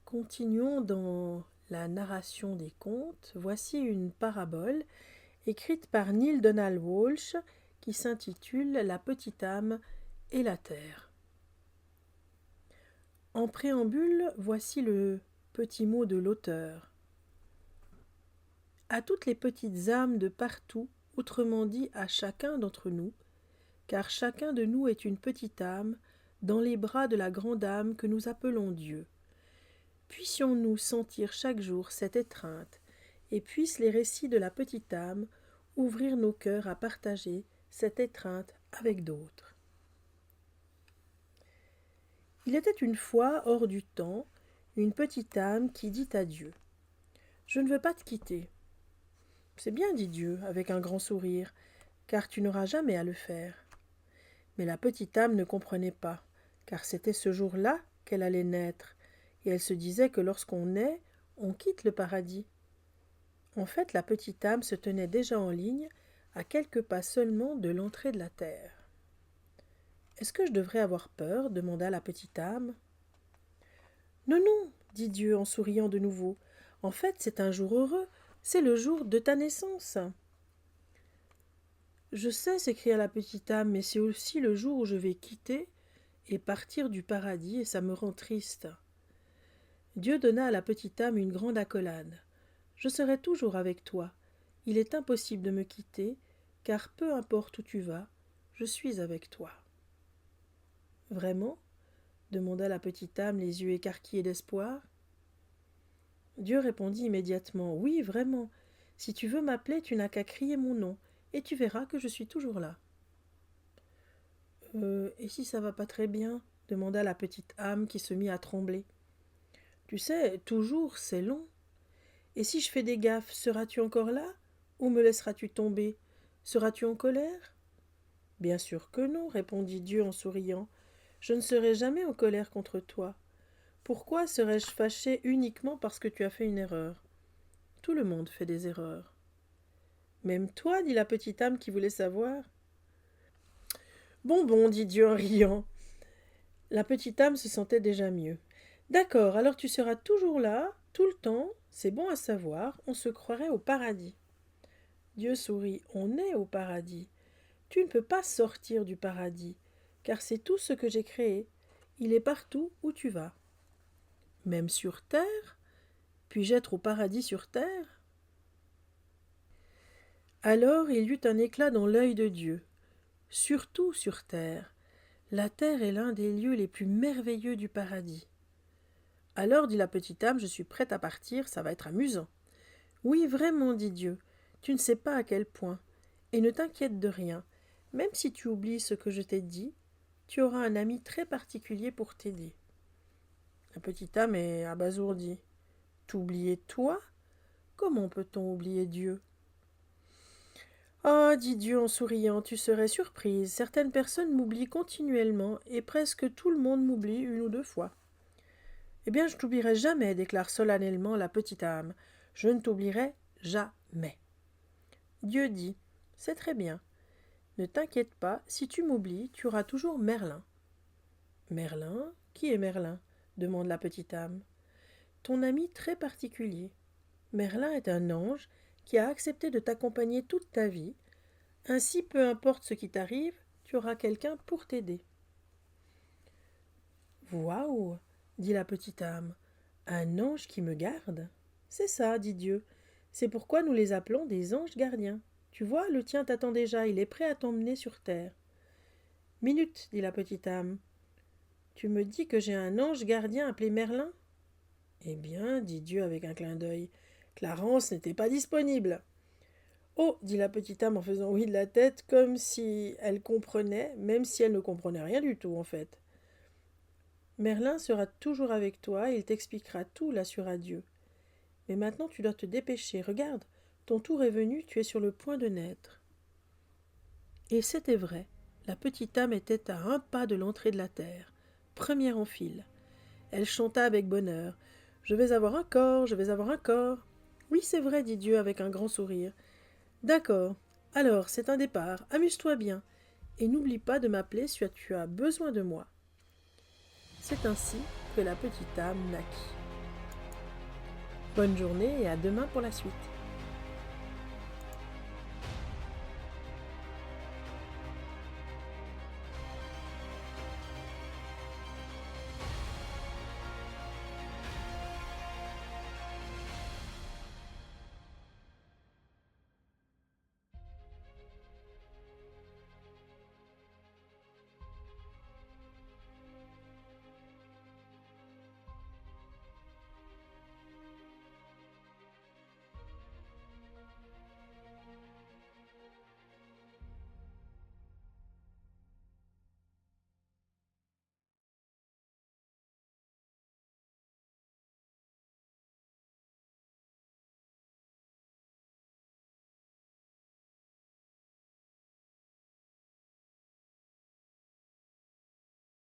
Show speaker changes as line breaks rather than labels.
Continuons dans la narration des contes. Voici une parabole écrite par Neale Donald Walsch qui s'intitule La petite âme et la terre. En préambule, voici le petit mot de l'auteur. À toutes les petites âmes de partout, autrement dit à chacun d'entre nous, car chacun de nous est une petite âme dans les bras de la grande âme que nous appelons Dieu. Puissions-nous sentir chaque jour cette étreinte, et puissent les récits de la petite âme ouvrir nos cœurs à partager cette étreinte avec d'autres. Il était une fois, hors du temps, une petite âme qui dit à Dieu : « Je ne veux pas te quitter. » « C'est bien, dit Dieu, avec un grand sourire, car tu n'auras jamais à le faire. » Mais la petite âme ne comprenait pas, car c'était ce jour-là qu'elle allait naître, et elle se disait que lorsqu'on naît, on quitte le paradis. En fait, la petite âme se tenait déjà en ligne, à quelques pas seulement de l'entrée de la terre. « Est-ce que je devrais avoir peur ? Demanda la petite âme. « Non, non, dit Dieu en souriant de nouveau. En fait, c'est un jour heureux, c'est le jour de ta naissance. » « Je sais, s'écria la petite âme, mais c'est aussi le jour où je vais quitter et partir du paradis, et ça me rend triste. » Dieu donna à la petite âme une grande accolade. « Je serai toujours avec toi. Il est impossible de me quitter, car peu importe où tu vas, je suis avec toi. » « Vraiment ? » demanda la petite âme, les yeux écarquillés d'espoir. Dieu répondit immédiatement : « Oui, vraiment. Si tu veux m'appeler, tu n'as qu'à crier mon nom, et tu verras que je suis toujours là. » « Et si ça va pas très bien ?» demanda la petite âme qui se mit à trembler. « Tu sais, toujours c'est long. Et si je fais des gaffes, seras-tu encore là ? Ou me laisseras-tu tomber ? Seras-tu en colère ? » « Bien sûr que non, répondit Dieu en souriant. Je ne serai jamais en colère contre toi. Pourquoi serais-je fâché uniquement parce que tu as fait une erreur ? Tout le monde fait des erreurs. Même toi, dit la petite âme qui voulait savoir. Bon, bon, dit Dieu en riant. La petite âme se sentait déjà mieux. D'accord, alors tu seras toujours là, tout le temps, c'est bon à savoir, on se croirait au paradis. Dieu sourit, on est au paradis. Tu ne peux pas sortir du paradis, car c'est tout ce que j'ai créé. Il est partout où tu vas. Même sur terre ? Puis-je être au paradis sur terre ? Alors il y eut un éclat dans l'œil de Dieu. Surtout sur terre. La terre est l'un des lieux les plus merveilleux du paradis. Alors, dit la petite âme, je suis prête à partir, ça va être amusant. Oui, vraiment, dit Dieu, tu ne sais pas à quel point. Et ne t'inquiète de rien. Même si tu oublies ce que je t'ai dit, tu auras un ami très particulier pour t'aider. La petite âme est abasourdie. T'oublier toi ? Comment peut-on oublier Dieu ? Ah, dit Dieu en souriant, tu serais surprise. Certaines personnes m'oublient continuellement et presque tout le monde m'oublie une ou deux fois. Eh bien, je t'oublierai jamais, déclare solennellement la petite âme. Je ne t'oublierai jamais. Dieu dit, c'est très bien. Ne t'inquiète pas, si tu m'oublies, tu auras toujours Merlin. Merlin ? Qui est Merlin ? Demande la petite âme. Ton ami très particulier. Merlin est un ange qui a accepté de t'accompagner toute ta vie. Ainsi, peu importe ce qui t'arrive, tu auras quelqu'un pour t'aider. Waouh ! Dit la petite âme. Un ange qui me garde ? C'est ça, dit Dieu. C'est pourquoi nous les appelons des anges gardiens. Tu vois, le tien t'attend déjà, il est prêt à t'emmener sur terre. Minute, dit la petite âme. Tu me dis que j'ai un ange gardien appelé Merlin ? Eh bien, dit Dieu avec un clin d'œil, Clarence n'était pas disponible. Oh, dit la petite âme en faisant oui de la tête, comme si elle comprenait, même si elle ne comprenait rien du tout en fait. Merlin sera toujours avec toi et il t'expliquera tout, l'assura Dieu. Mais maintenant tu dois te dépêcher, regarde, ton tour est venu, tu es sur le point de naître. Et c'était vrai, la petite âme était à un pas de l'entrée de la terre, première en file. Elle chanta avec bonheur. Je vais avoir un corps, je vais avoir un corps. Oui, c'est vrai, dit Dieu avec un grand sourire. D'accord, alors c'est un départ, amuse-toi bien, et n'oublie pas de m'appeler si tu as besoin de moi. C'est ainsi que la petite âme naquit. Bonne journée et à demain pour la suite.